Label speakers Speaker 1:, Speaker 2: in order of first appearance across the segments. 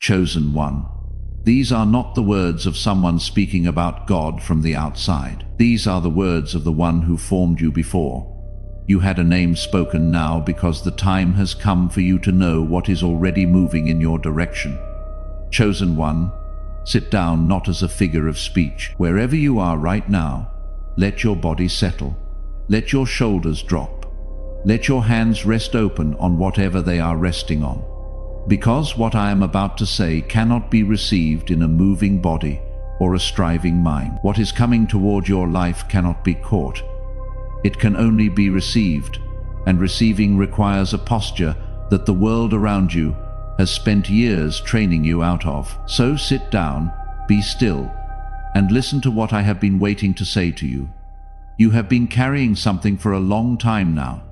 Speaker 1: Chosen one. These are not the words of someone speaking about God from the outside. These are the words of the one who formed you before. You had a name spoken now because the time has come for you to know what is already moving in your direction. Chosen one, sit down not as a figure of speech. Wherever you are right now, let your body settle. Let your shoulders drop. Let your hands rest open on whatever they are resting on. Because what I am about to say cannot be received in a moving body or a striving mind. What is coming toward your life cannot be caught. It can only be received, and receiving requires a posture that the world around you has spent years training you out of. So sit down, be still, and listen to what I have been waiting to say to you. You have been carrying something for a long time now.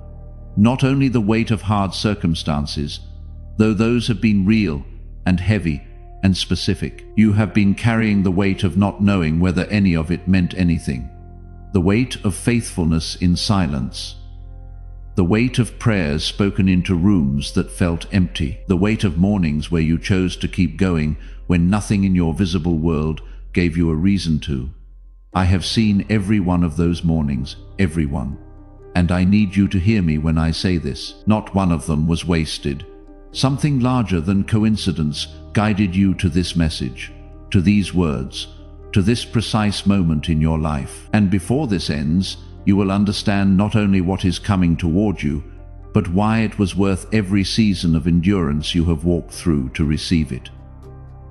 Speaker 1: Not only the weight of hard circumstances, though those have been real and heavy and specific. You have been carrying the weight of not knowing whether any of it meant anything. The weight of faithfulness in silence. The weight of prayers spoken into rooms that felt empty. The weight of mornings where you chose to keep going when nothing in your visible world gave you a reason to. I have seen every one of those mornings, every one. And I need you to hear me when I say this. Not one of them was wasted. Something larger than coincidence guided you to this message, to these words, to this precise moment in your life. And before this ends, you will understand not only what is coming toward you, but why it was worth every season of endurance you have walked through to receive it.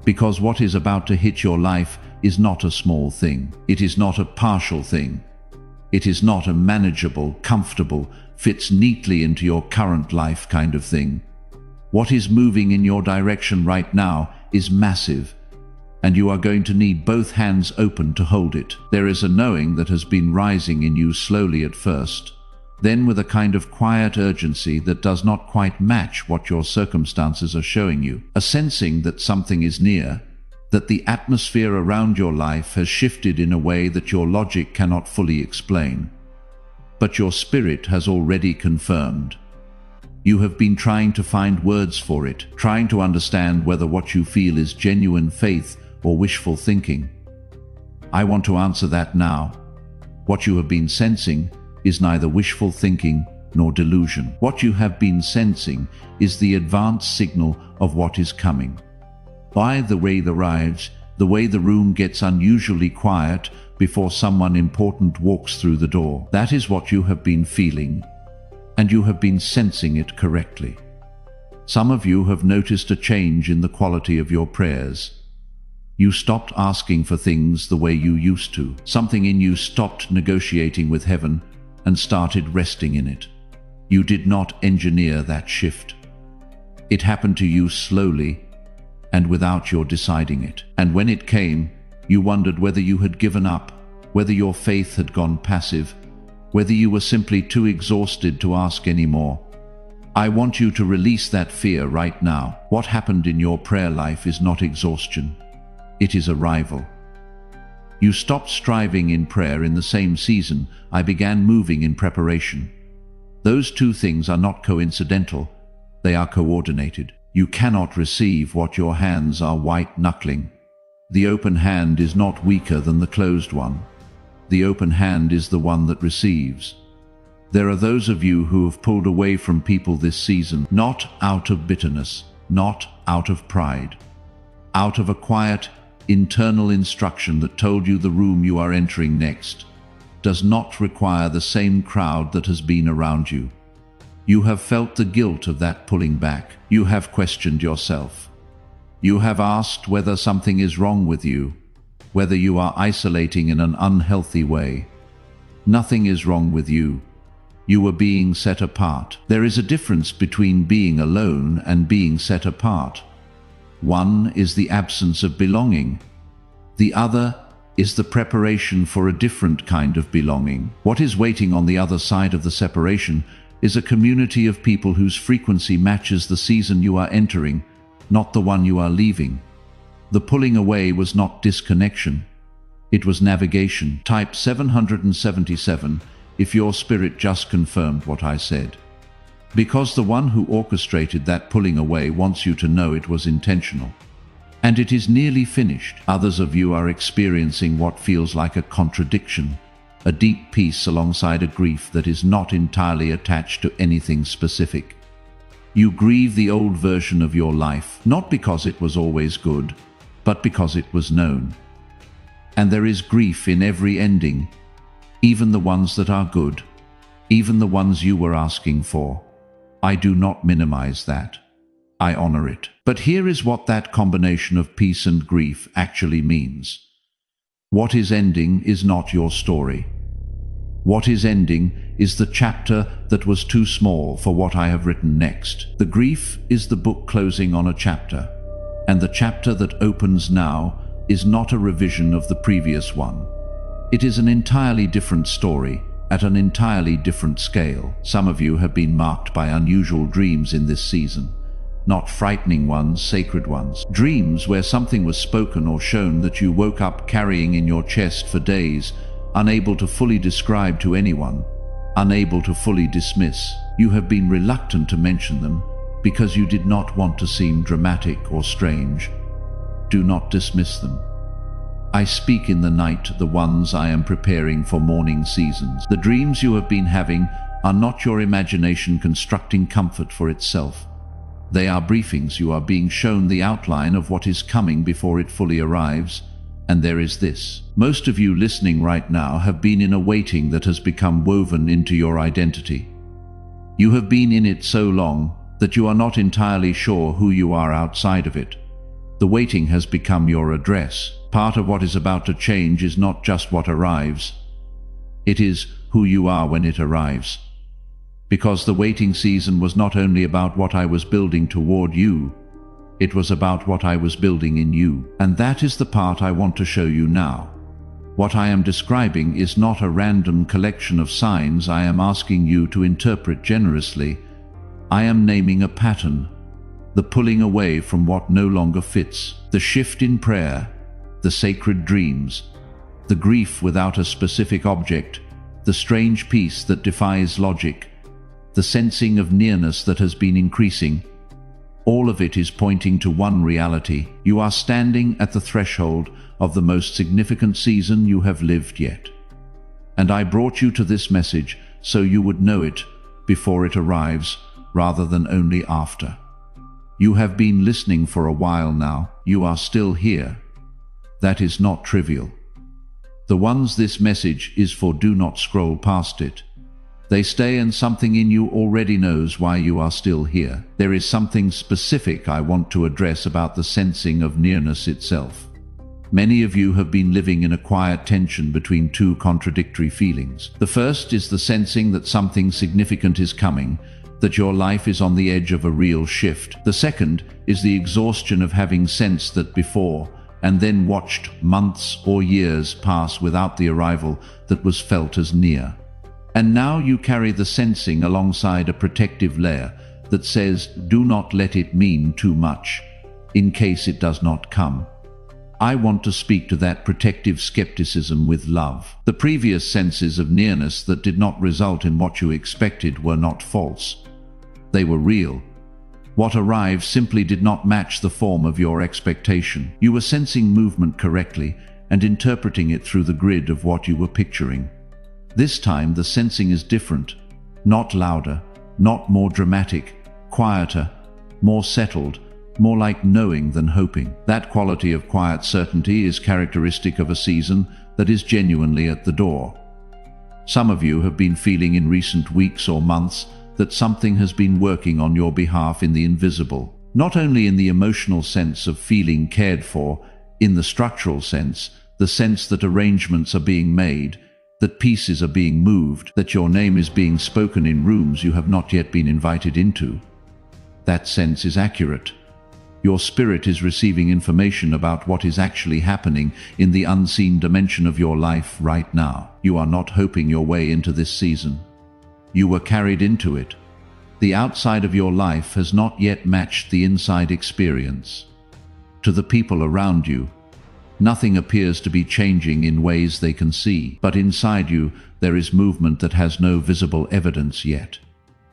Speaker 1: Because what is about to hit your life is not a small thing. It is not a partial thing. It is not a manageable, comfortable, fits neatly into your current life kind of thing. What is moving in your direction right now is massive, and you are going to need both hands open to hold it. There is a knowing that has been rising in you slowly at first, then with a kind of quiet urgency that does not quite match what your circumstances are showing you. A sensing that something is near, that the atmosphere around your life has shifted in a way that your logic cannot fully explain. But your spirit has already confirmed. You have been trying to find words for it, trying to understand whether what you feel is genuine faith or wishful thinking. I want to answer that now. What you have been sensing is neither wishful thinking nor delusion. What you have been sensing is the advanced signal of what is coming. By the way it arrives, the way the room gets unusually quiet before someone important walks through the door. That is what you have been feeling, and you have been sensing it correctly. Some of you have noticed a change in the quality of your prayers. You stopped asking for things the way you used to. Something in you stopped negotiating with heaven and started resting in it. You did not engineer that shift. It happened to you slowly and without your deciding it. And when it came, you wondered whether you had given up, whether your faith had gone passive, whether you were simply too exhausted to ask anymore. I want you to release that fear right now. What happened in your prayer life is not exhaustion. It is arrival. You stopped striving in prayer in the same season I began moving in preparation. Those two things are not coincidental. They are coordinated. You cannot receive what your hands are white-knuckling. The open hand is not weaker than the closed one. The open hand is the one that receives. There are those of you who have pulled away from people this season, not out of bitterness, not out of pride, out of a quiet, internal instruction that told you the room you are entering next does not require the same crowd that has been around you. You have felt the guilt of that pulling back. You have questioned yourself. You have asked whether something is wrong with you, whether you are isolating in an unhealthy way. Nothing is wrong with you. You are being set apart. There is a difference between being alone and being set apart. One is the absence of belonging. The other is the preparation for a different kind of belonging. What is waiting on the other side of the separation is a community of people whose frequency matches the season you are entering, not the one you are leaving. The pulling away was not disconnection. It was navigation. Type 777 if your spirit just confirmed what I said. Because the one who orchestrated that pulling away wants you to know it was intentional. and it is nearly finished. Others of you are experiencing what feels like a contradiction, a deep peace alongside a grief that is not entirely attached to anything specific. You grieve the old version of your life, not because it was always good, but because it was known. And there is grief in every ending, even the ones that are good, even the ones you were asking for. I do not minimize that. I honor it. But here is what that combination of peace and grief actually means. What is ending is not your story. What is ending is the chapter that was too small for what I have written next. The grief is the book closing on a chapter, and the chapter that opens now is not a revision of the previous one. It is an entirely different story, at an entirely different scale. Some of you have been marked by unusual dreams in this season. Not frightening ones, sacred ones. Dreams where something was spoken or shown that you woke up carrying in your chest for days, unable to fully describe to anyone, unable to fully dismiss. You have been reluctant to mention them because you did not want to seem dramatic or strange. Do not dismiss them. I speak in the night, the ones I am preparing for morning seasons. The dreams you have been having are not your imagination constructing comfort for itself. They are briefings. You are being shown the outline of what is coming before it fully arrives. And there is this. Most of you listening right now have been in a waiting that has become woven into your identity. You have been in it so long that you are not entirely sure who you are outside of it. The waiting has become your address. Part of what is about to change is not just what arrives. It is who you are when it arrives. Because the waiting season was not only about what I was building toward you, it was about what I was building in you. And that is the part I want to show you now. What I am describing is not a random collection of signs I am asking you to interpret generously. I am naming a pattern, the pulling away from what no longer fits, the shift in prayer, the sacred dreams, the grief without a specific object, the strange peace that defies logic, the sensing of nearness that has been increasing. All of it is pointing to one reality. You are standing at the threshold of the most significant season you have lived yet. And I brought you to this message so you would know it before it arrives, rather than only after. You have been listening for a while now. You are still here. That is not trivial. The ones this message is for do not scroll past it. They stay, and something in you already knows why you are still here. There is something specific I want to address about the sensing of nearness itself. Many of you have been living in a quiet tension between two contradictory feelings. The first is the sensing that something significant is coming, that your life is on the edge of a real shift. The second is the exhaustion of having sensed that before, and then watched months or years pass without the arrival that was felt as near. And now you carry the sensing alongside a protective layer that says, do not let it mean too much, in case it does not come. I want to speak to that protective skepticism with love. The previous senses of nearness that did not result in what you expected were not false. They were real. What arrived simply did not match the form of your expectation. You were sensing movement correctly and interpreting it through the grid of what you were picturing. This time the sensing is different, not louder, not more dramatic, quieter, more settled, more like knowing than hoping. That quality of quiet certainty is characteristic of a season that is genuinely at the door. Some of you have been feeling in recent weeks or months that something has been working on your behalf in the invisible, not only in the emotional sense of feeling cared for, in the structural sense, the sense that arrangements are being made, that pieces are being moved, that your name is being spoken in rooms you have not yet been invited into. That sense is accurate. Your spirit is receiving information about what is actually happening in the unseen dimension of your life right now. You are not hoping your way into this season. You were carried into it. The outside of your life has not yet matched the inside experience. To the people around you, nothing appears to be changing in ways they can see, but inside you there is movement that has no visible evidence yet.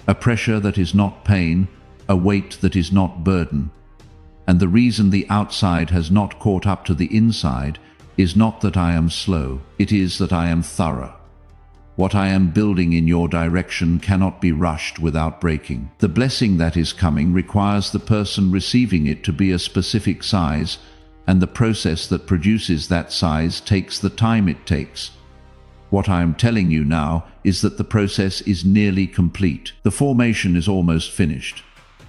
Speaker 1: A pressure that is not pain, a weight that is not burden, And the reason the outside has not caught up to the inside is not that I am slow, it is that I am thorough. What I am building in your direction cannot be rushed without breaking. The blessing that is coming requires the person receiving it to be a specific size, and the process that produces that size takes the time it takes. What I am telling you now is that the process is nearly complete. The formation is almost finished,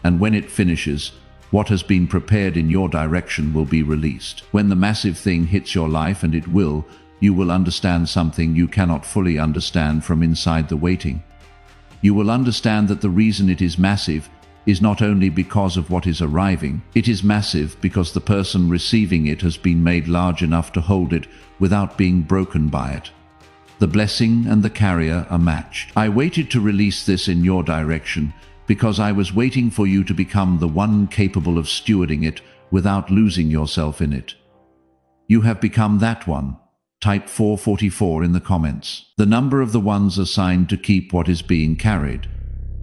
Speaker 1: and when it finishes, what has been prepared in your direction will be released. When the massive thing hits your life, and it will, you will understand something you cannot fully understand from inside the waiting. You will understand that the reason it is massive is not only because of what is arriving, it is massive because the person receiving it has been made large enough to hold it without being broken by it. The blessing and the carrier are matched. I waited to release this in your direction because I was waiting for you to become the one capable of stewarding it without losing yourself in it. You have become that one. Type 444 in the comments. The number of the ones assigned to keep what is being carried.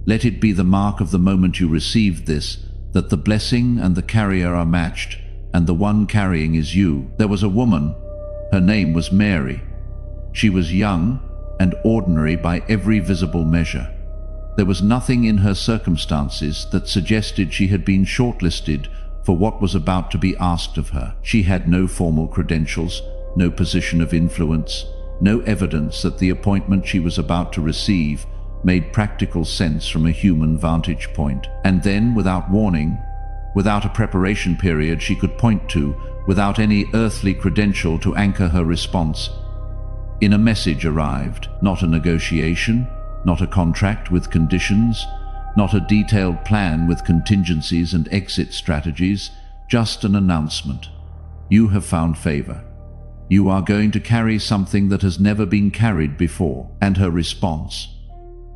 Speaker 1: Let it be the mark of the moment you received this, that the blessing and the carrier are matched, and the one carrying is you. There was a woman. Her name was Mary. She was young and ordinary by every visible measure. There was nothing in her circumstances that suggested she had been shortlisted for what was about to be asked of her. She had no formal credentials, no position of influence, no evidence that the appointment she was about to receive made practical sense from a human vantage point. And then, without warning, without a preparation period she could point to, without any earthly credential to anchor her response, in a message arrived, not a negotiation, not a contract with conditions, not a detailed plan with contingencies and exit strategies, just an announcement. You have found favor. You are going to carry something that has never been carried before. And her response,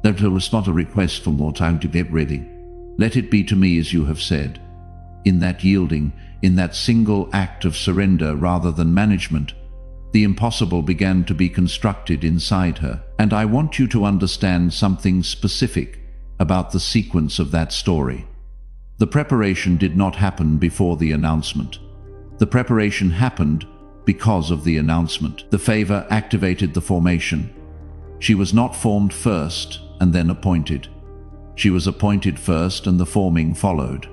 Speaker 1: that was not a request for more time to get ready. Let it be to me as you have said. In that yielding, in that single act of surrender rather than management, the impossible began to be constructed inside her. And I want you to understand something specific about the sequence of that story. The preparation did not happen before the announcement. The preparation happened because of the announcement. The favor activated the formation. She was not formed first and then appointed. She was appointed first and the forming followed.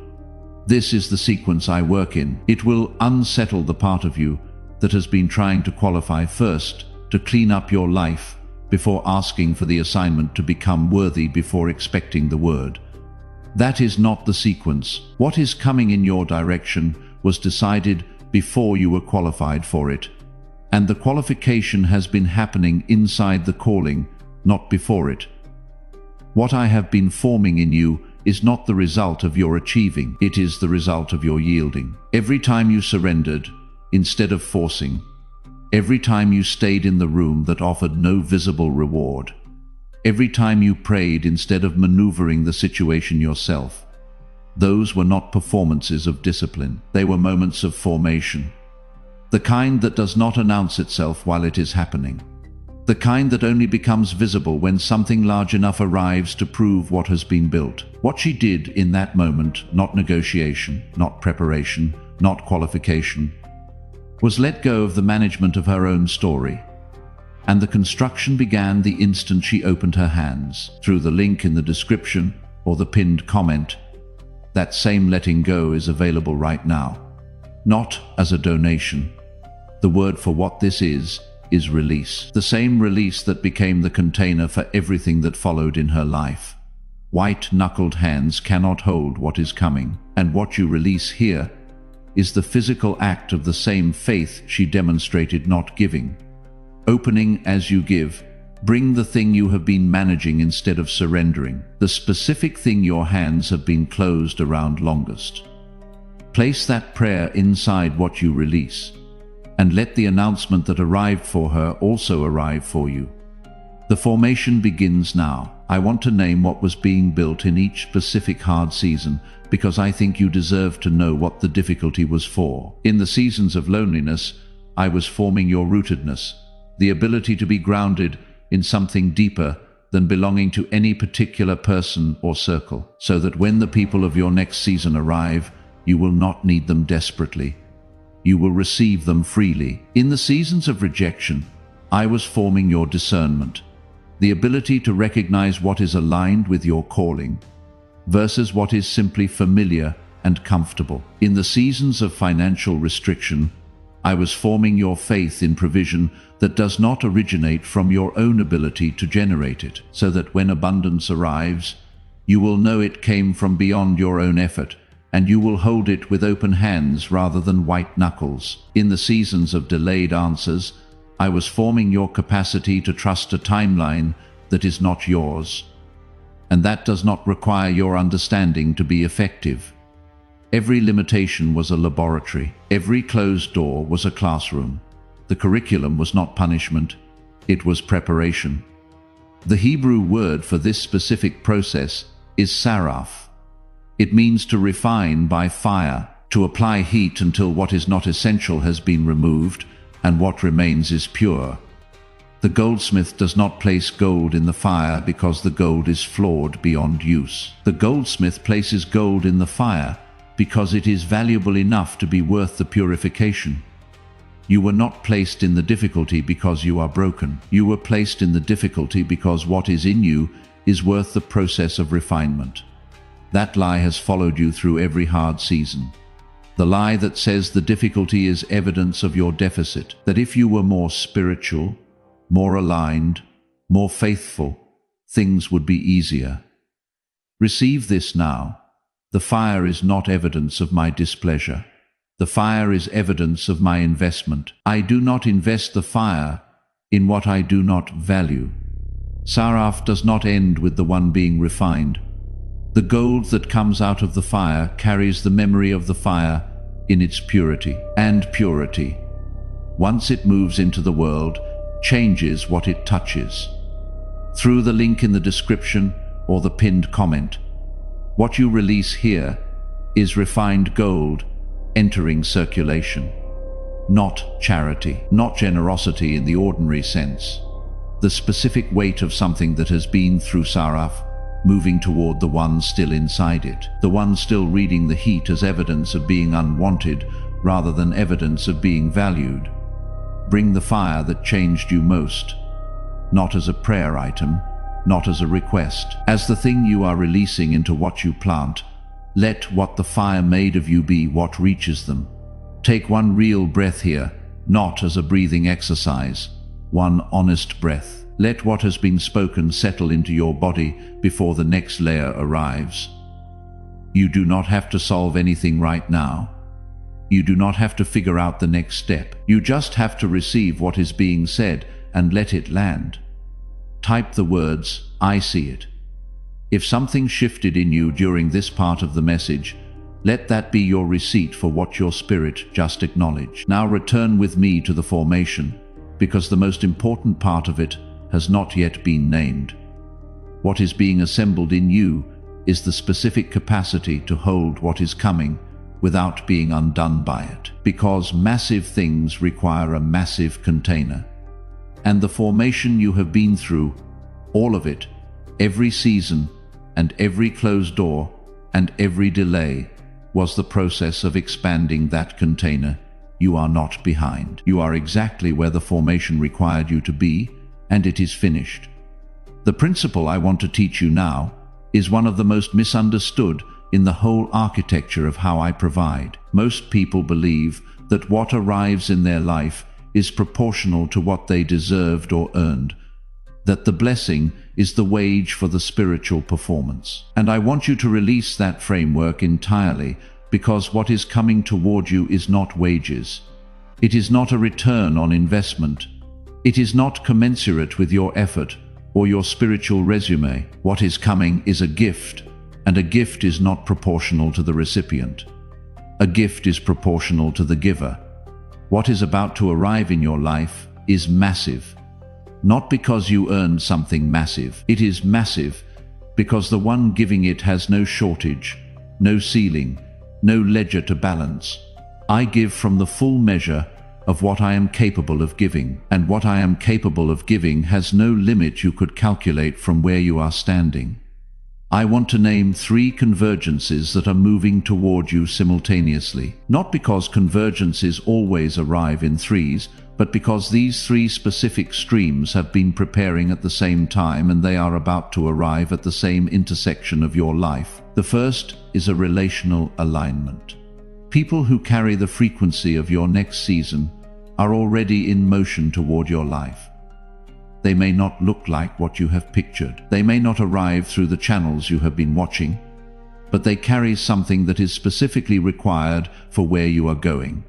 Speaker 1: This is the sequence I work in. It will unsettle the part of you that has been trying to qualify first, to clean up your life before asking for the assignment, to become worthy before expecting the word. That is not the sequence. What is coming in your direction was decided before you were qualified for it. And the qualification has been happening inside the calling, not before it. What I have been forming in you is not the result of your achieving, it is the result of your yielding. Every time you surrendered, instead of forcing, every time you stayed in the room that offered no visible reward, every time you prayed instead of maneuvering the situation yourself, those were not performances of discipline, they were moments of formation. The kind that does not announce itself while it is happening. The kind that only becomes visible when something large enough arrives to prove what has been built. What she did in that moment, not negotiation, not preparation, not qualification, was let go of the management of her own story. And the construction began the instant she opened her hands. Through the link in the description or the pinned comment, that same letting go is available right now. Not as a donation. The word for what this is release. The same release that became the container for everything that followed in her life. White-knuckled hands cannot hold what is coming, and what you release here is the physical act of the same faith she demonstrated not giving. Opening as you give, bring the thing you have been managing instead of surrendering, the specific thing your hands have been closed around longest. Place that prayer inside what you release, and let the announcement that arrived for her also arrive for you. The formation begins now. I want to name what was being built in each specific hard season, because I think you deserve to know what the difficulty was for. In the seasons of loneliness, I was forming your rootedness, the ability to be grounded in something deeper than belonging to any particular person or circle, so that when the people of your next season arrive, you will not need them desperately. You will receive them freely. In the seasons of rejection, I was forming your discernment, the ability to recognize what is aligned with your calling versus what is simply familiar and comfortable. In the seasons of financial restriction, I was forming your faith in provision that does not originate from your own ability to generate it, so that when abundance arrives, you will know it came from beyond your own effort, and you will hold it with open hands rather than white knuckles. In the seasons of delayed answers, I was forming your capacity to trust a timeline that is not yours, and that does not require your understanding to be effective. Every limitation was a laboratory. Every closed door was a classroom. The curriculum was not punishment, it was preparation. The Hebrew word for this specific process is saraf. It means to refine by fire, to apply heat until what is not essential has been removed and what remains is pure. The goldsmith does not place gold in the fire because the gold is flawed beyond use. The goldsmith places gold in the fire because it is valuable enough to be worth the purification. You were not placed in the difficulty because you are broken. You were placed in the difficulty because what is in you is worth the process of refinement. That lie has followed you through every hard season. The lie that says the difficulty is evidence of your deficit, that if you were more spiritual, more aligned, more faithful, things would be easier. Receive this now. The fire is not evidence of my displeasure. The fire is evidence of my investment. I do not invest the fire in what I do not value. Saraf does not end with the one being refined. The gold that comes out of the fire carries the memory of the fire in its purity. And purity, once it moves into the world, changes what it touches. Through the link in the description or the pinned comment, what you release here is refined gold entering circulation. Not charity, not generosity in the ordinary sense. The specific weight of something that has been through saraf, moving toward the one still inside it, the one still reading the heat as evidence of being unwanted rather than evidence of being valued. Bring the fire that changed you most, not as a prayer item, not as a request. As the thing you are releasing into what you plant, let what the fire made of you be what reaches them. Take one real breath here, not as a breathing exercise, one honest breath. Let what has been spoken settle into your body before the next layer arrives. You do not have to solve anything right now. You do not have to figure out the next step. You just have to receive what is being said and let it land. Type the words, "I see it." If something shifted in you during this part of the message, let that be your receipt for what your spirit just acknowledged. Now return with me to the formation, because the most important part of it has not yet been named. What is being assembled in you is the specific capacity to hold what is coming without being undone by it, because massive things require a massive container. And the formation you have been through, all of it, every season and every closed door and every delay, was the process of expanding that container. You are not behind. You are exactly where the formation required you to be, and it is finished. The principle I want to teach you now is one of the most misunderstood in the whole architecture of how I provide. Most people believe that what arrives in their life is proportional to what they deserved or earned, that the blessing is the wage for the spiritual performance. And I want you to release that framework entirely, because what is coming toward you is not wages. It is not a return on investment. It is not commensurate with your effort or your spiritual resume. What is coming is a gift, and a gift is not proportional to the recipient. A gift is proportional to the giver. What is about to arrive in your life is massive. Not because you earned something massive. It is massive because the one giving it has no shortage, no ceiling, no ledger to balance. I give from the full measure of what I am capable of giving, and what I am capable of giving has no limit you could calculate from where you are standing. I want to name 3 convergences that are moving toward you simultaneously. Not because convergences always arrive in threes, but because these 3 specific streams have been preparing at the same time and they are about to arrive at the same intersection of your life. The first is a relational alignment. People who carry the frequency of your next season are already in motion toward your life. They may not look like what you have pictured. They may not arrive through the channels you have been watching, but they carry something that is specifically required for where you are going.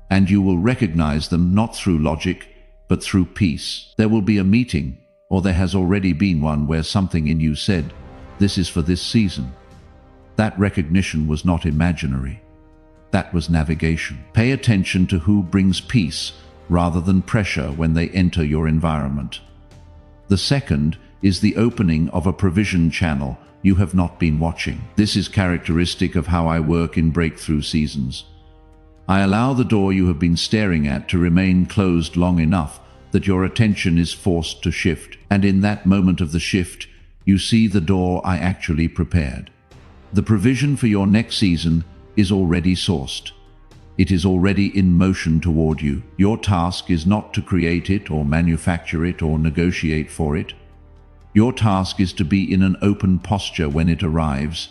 Speaker 1: And you will recognize them not through logic, but through peace. There will be a meeting, or there has already been one, where something in you said, "This is for this season." That recognition was not imaginary. That was navigation. Pay attention to who brings peace rather than pressure when they enter your environment. The second is the opening of a provision channel you have not been watching. This is characteristic of how I work in breakthrough seasons. I allow the door you have been staring at to remain closed long enough that your attention is forced to shift, and in that moment of the shift, you see the door I actually prepared. The provision for your next season is already sourced. It is already in motion toward you. Your task is not to create it or manufacture it or negotiate for it. Your task is to be in an open posture when it arrives,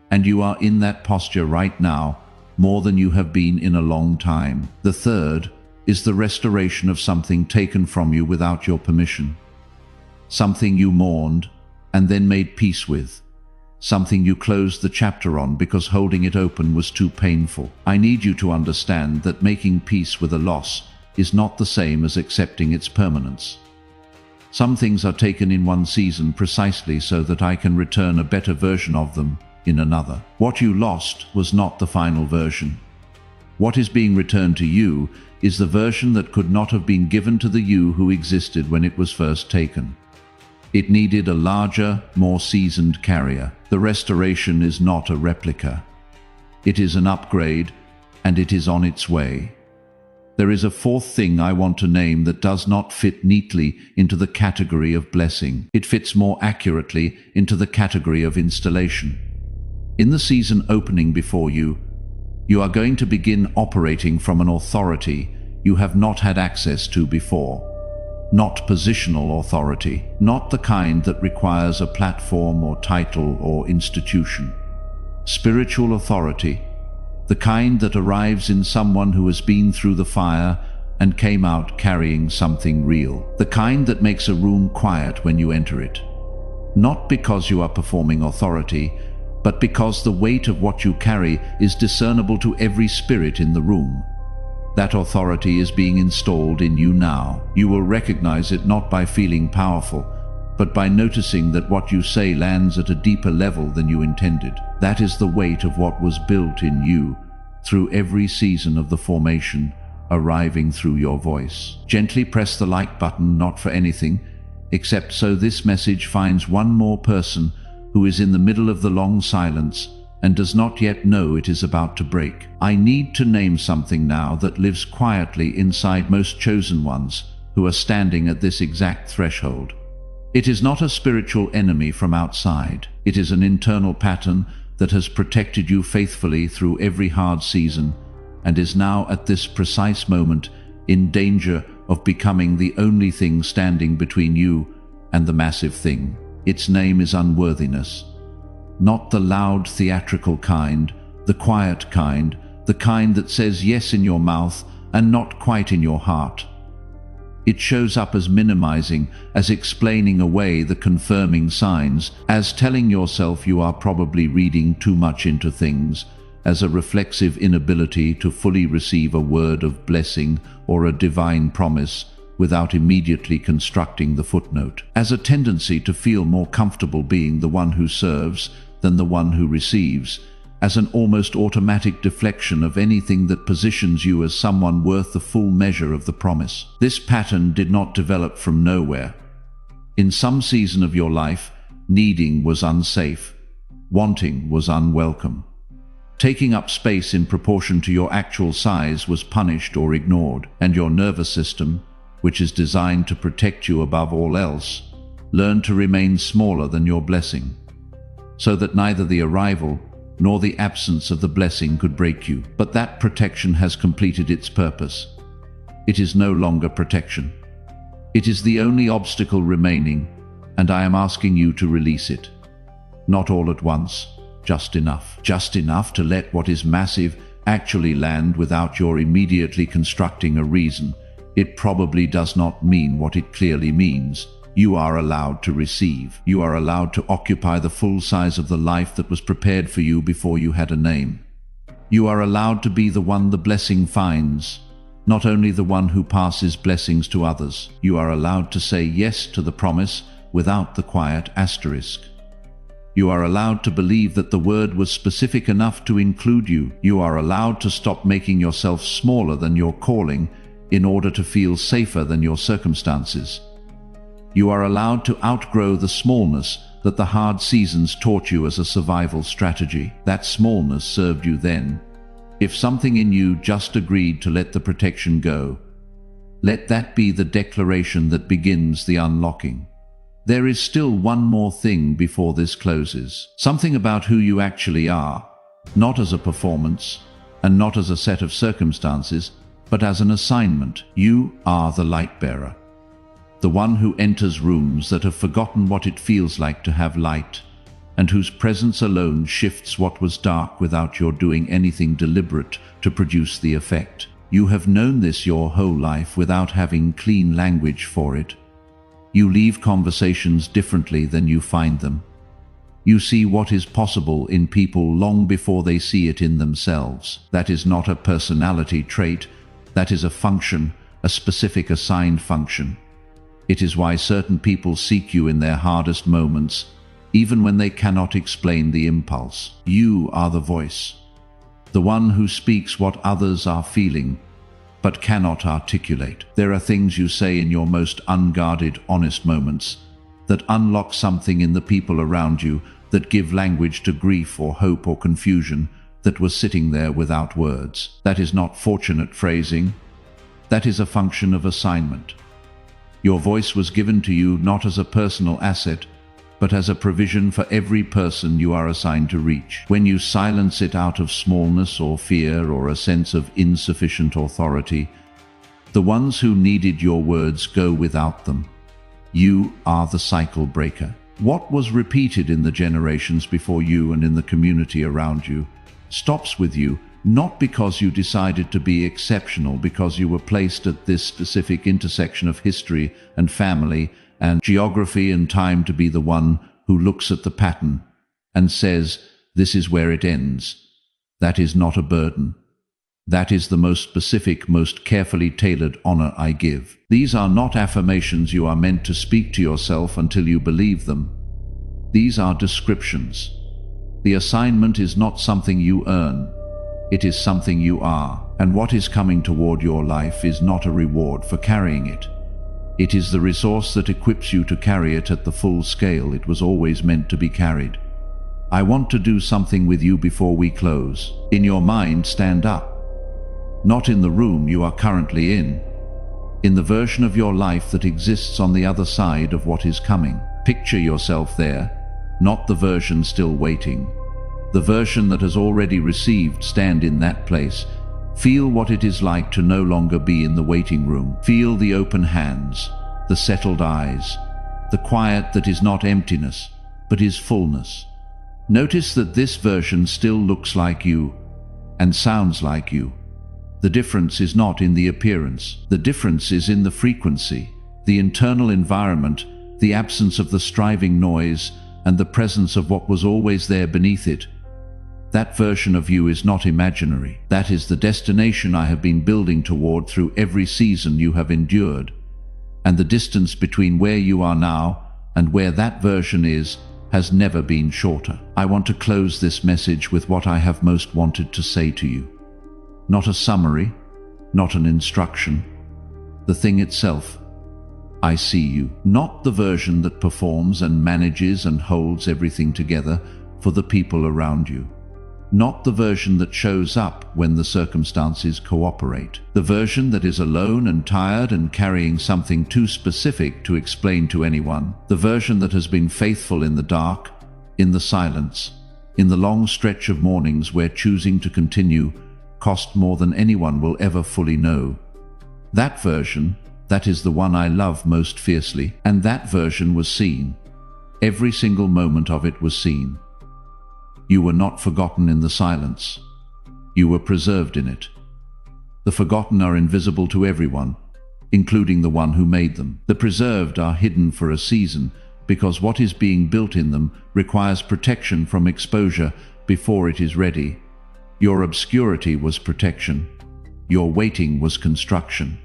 Speaker 1: and you are in that posture right now, more than you have been in a long time. The third is the restoration of something taken from you without your permission. Something you mourned and then made peace with. Something you closed the chapter on because holding it open was too painful. I need you to understand that making peace with a loss is not the same as accepting its permanence. Some things are taken in one season precisely so that I can return a better version of them in another. What you lost was not the final version. What is being returned to you is the version that could not have been given to the you who existed when it was first taken. It needed a larger, more seasoned carrier. The restoration is not a replica. It is an upgrade, and it is on its way. There is a fourth thing I want to name that does not fit neatly into the category of blessing. It fits more accurately into the category of installation. In the season opening before you, you are going to begin operating from an authority you have not had access to before. Not positional authority, not the kind that requires a platform or title or institution. Spiritual authority, the kind that arrives in someone who has been through the fire and came out carrying something real. The kind that makes a room quiet when you enter it. Not because you are performing authority, but because the weight of what you carry is discernible to every spirit in the room. That authority is being installed in you now. You will recognize it not by feeling powerful, but by noticing that what you say lands at a deeper level than you intended. That is the weight of what was built in you through every season of the formation, arriving through your voice. Gently press the like button, not for anything, except so this message finds one more person who is in the middle of the long silence and does not yet know it is about to break. I need to name something now that lives quietly inside most chosen ones who are standing at this exact threshold. It is not a spiritual enemy from outside. It is an internal pattern that has protected you faithfully through every hard season and is now at this precise moment in danger of becoming the only thing standing between you and the massive thing. Its name is unworthiness. Not the loud theatrical kind, the quiet kind, the kind that says yes in your mouth and not quite in your heart. It shows up as minimizing, as explaining away the confirming signs, as telling yourself you are probably reading too much into things, as a reflexive inability to fully receive a word of blessing or a divine promise without immediately constructing the footnote, as a tendency to feel more comfortable being the one who serves than the one who receives, as an almost automatic deflection of anything that positions you as someone worth the full measure of the promise. This pattern did not develop from nowhere. In some season of your life, needing was unsafe, wanting was unwelcome. Taking up space in proportion to your actual size was punished or ignored, and your nervous system, which is designed to protect you above all else, learned to remain smaller than your blessing. so that neither the arrival nor the absence of the blessing could break you. But that protection has completed its purpose. It is no longer protection. It is the only obstacle remaining, and I am asking you to release it. Not all at once, just enough. Just enough to let what is massive actually land without your immediately constructing a reason. It probably does not mean what it clearly means. You are allowed to receive. You are allowed to occupy the full size of the life that was prepared for you before you had a name. You are allowed to be the one the blessing finds, not only the one who passes blessings to others. You are allowed to say yes to the promise without the quiet asterisk. You are allowed to believe that the word was specific enough to include you. You are allowed to stop making yourself smaller than your calling in order to feel safer than your circumstances. You are allowed to outgrow the smallness that the hard seasons taught you as a survival strategy. That smallness served you then. If something in you just agreed to let the protection go, let that be the declaration that begins the unlocking. There is still one more thing before this closes. Something about who you actually are, not as a performance, and not as a set of circumstances, but as an assignment. You are the light bearer. The one who enters rooms that have forgotten what it feels like to have light, and whose presence alone shifts what was dark without your doing anything deliberate to produce the effect. You have known this your whole life without having clean language for it. You leave conversations differently than you find them. You see what is possible in people long before they see it in themselves. That is not a personality trait. That is a function, a specific assigned function. It is why certain people seek you in their hardest moments, even when they cannot explain the impulse. You are the voice, the one who speaks what others are feeling, but cannot articulate. There are things you say in your most unguarded, honest moments that unlock something in the people around you, that give language to grief or hope or confusion that was sitting there without words. That is not fortunate phrasing. That is a function of assignment. Your voice was given to you not as a personal asset, but as a provision for every person you are assigned to reach. When you silence it out of smallness or fear or a sense of insufficient authority, the ones who needed your words go without them. You are the cycle breaker. What was repeated in the generations before you and in the community around you stops with you, not because you decided to be exceptional, because you were placed at this specific intersection of history and family and geography and time to be the one who looks at the pattern and says, this is where it ends. That is not a burden. That is the most specific, most carefully tailored honor I give. These are not affirmations you are meant to speak to yourself until you believe them. These are descriptions. The assignment is not something you earn. It is something you are, and what is coming toward your life is not a reward for carrying it. It is the resource that equips you to carry it at the full scale it was always meant to be carried. I want to do something with you before we close. In your mind, stand up. Not in the room you are currently in the version of your life that exists on the other side of what is coming. Picture yourself there, not the version still waiting. The version that has already received. Stand in that place. Feel what it is like to no longer be in the waiting room. Feel the open hands, the settled eyes, the quiet that is not emptiness, but is fullness. Notice that this version still looks like you and sounds like you. The difference is not in the appearance. The difference is in the frequency, the internal environment, the absence of the striving noise, and the presence of what was always there beneath it. That version of you is not imaginary. That is the destination I have been building toward through every season you have endured. And the distance between where you are now and where that version is has never been shorter. I want to close this message with what I have most wanted to say to you. Not a summary, not an instruction. The thing itself. I see you. Not the version that performs and manages and holds everything together for the people around you. Not the version that shows up when the circumstances cooperate. The version that is alone and tired and carrying something too specific to explain to anyone. The version that has been faithful in the dark in the silence, in the long stretch of mornings where choosing to continue cost more than anyone will ever fully know. That version, that is the one I love most fiercely, and that version was seen. Every single moment of it was seen. You were not forgotten in the silence. You were preserved in it. The forgotten are invisible to everyone, including the one who made them. The preserved are hidden for a season, because what is being built in them requires protection from exposure before it is ready. Your obscurity was protection. Your waiting was construction.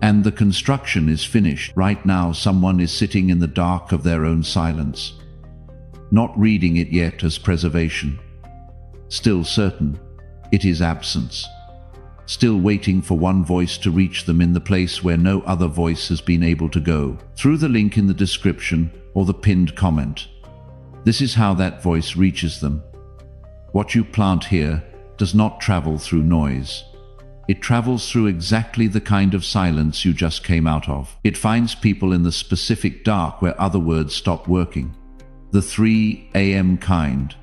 Speaker 1: And the construction is finished. Right now, someone is sitting in the dark of their own silence, not reading it yet as preservation. Still certain, it is absence. Still waiting for one voice to reach them in the place where no other voice has been able to go, through the link in the description or the pinned comment. This is how that voice reaches them. What you plant here does not travel through noise. It travels through exactly the kind of silence you just came out of. It finds people in the specific dark where other words stop working. The 3 a.m. kind.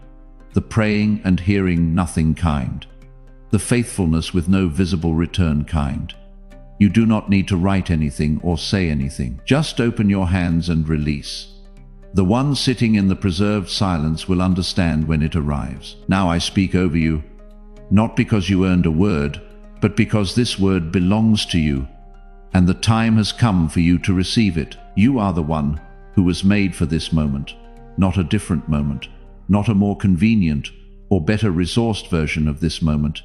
Speaker 1: The praying and hearing nothing kind. The faithfulness with no visible return kind. You do not need to write anything or say anything. Just open your hands and release. The one sitting in the preserved silence will understand when it arrives. Now I speak over you, not because you earned a word, but because this word belongs to you, and the time has come for you to receive it. You are the one who was made for this moment, not a different moment, not a more convenient or better resourced version of this moment.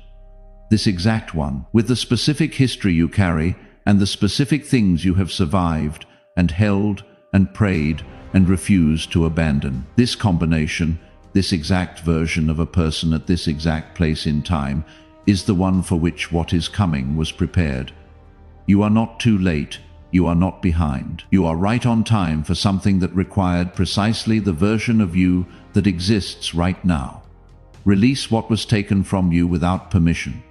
Speaker 1: This exact one, with the specific history you carry and the specific things you have survived and held and prayed and refused to abandon. This combination, this exact version of a person at this exact place in time, is the one for which what is coming was prepared. You are not too late. You are not behind. You are right on time for something that required precisely the version of you that exists right now. Release what was taken from you without permission.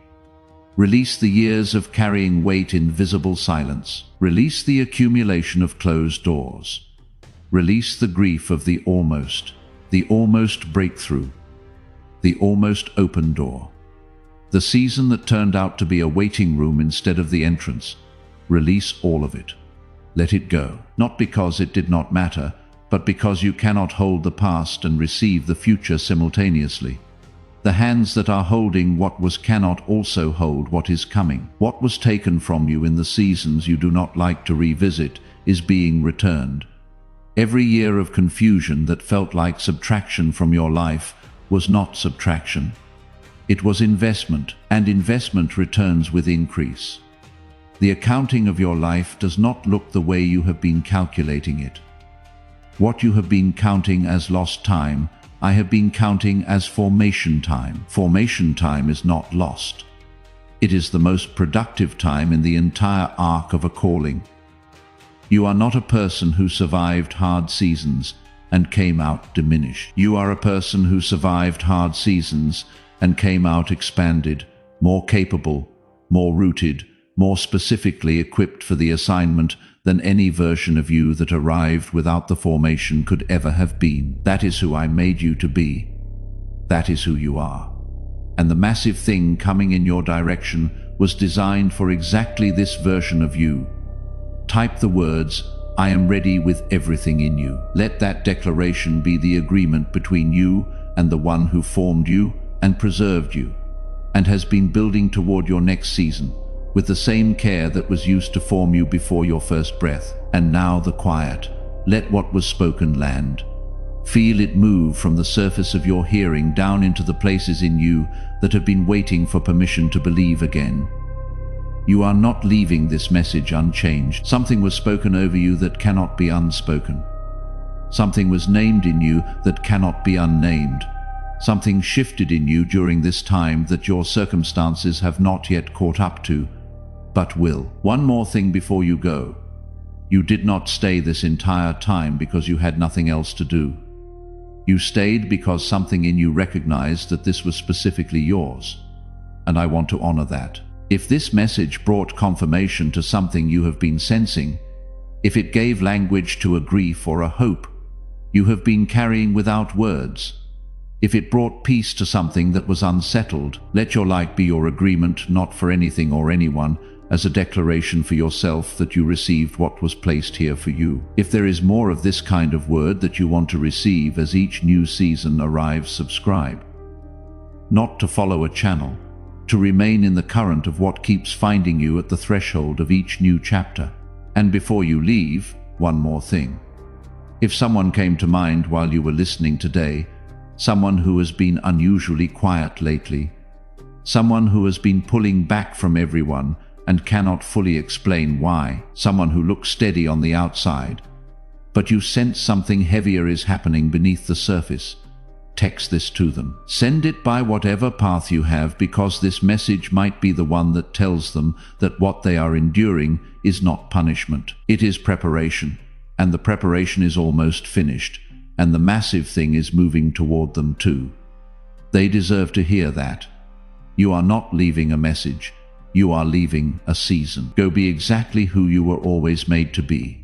Speaker 1: Release the years of carrying weight in visible silence. Release the accumulation of closed doors. Release the grief of the almost breakthrough, the almost open door. The season that turned out to be a waiting room instead of the entrance. Release all of it. Let it go, not because it did not matter, but because you cannot hold the past and receive the future simultaneously. The hands that are holding what was cannot also hold what is coming. What was taken from you in the seasons you do not like to revisit is being returned. Every year of confusion that felt like subtraction from your life was not subtraction. It was investment, and investment returns with increase. The accounting of your life does not look the way you have been calculating it. What you have been counting as lost time, I have been counting as formation time. Formation time is not lost. It is the most productive time in the entire arc of a calling. You are not a person who survived hard seasons and came out diminished. You are a person who survived hard seasons and came out expanded, more capable, more rooted, more specifically equipped for the assignment than any version of you that arrived without the formation could ever have been. That is who I made you to be. That is who you are. And the massive thing coming in your direction was designed for exactly this version of you. Type the words, "I am ready," with everything in you. Let that declaration be the agreement between you and the one who formed you and preserved you, and has been building toward your next season, with the same care that was used to form you before your first breath. And now the quiet. Let what was spoken land. Feel it move from the surface of your hearing down into the places in you that have been waiting for permission to believe again. You are not leaving this message unchanged. Something was spoken over you that cannot be unspoken. Something was named in you that cannot be unnamed. Something shifted in you during this time that your circumstances have not yet caught up to, but will. One more thing before you go. You did not stay this entire time because you had nothing else to do. You stayed because something in you recognized that this was specifically yours, and I want to honor that. If this message brought confirmation to something you have been sensing, if it gave language to a grief or a hope, you have been carrying without words. If it brought peace to something that was unsettled, let your light be your agreement, not for anything or anyone, as a declaration for yourself that you received what was placed here for you. If there is more of this kind of word that you want to receive as each new season arrives, subscribe. Not to follow a channel, to remain in the current of what keeps finding you at the threshold of each new chapter. And before you leave, one more thing. If someone came to mind while you were listening today, someone who has been unusually quiet lately, someone who has been pulling back from everyone and cannot fully explain why, someone who looks steady on the outside, but you sense something heavier is happening beneath the surface, text this to them. Send it by whatever path you have, because this message might be the one that tells them that what they are enduring is not punishment. It is preparation, and the preparation is almost finished, and the massive thing is moving toward them too. They deserve to hear that. You are not leaving a message. You are leaving a season. Go be exactly who you were always made to be.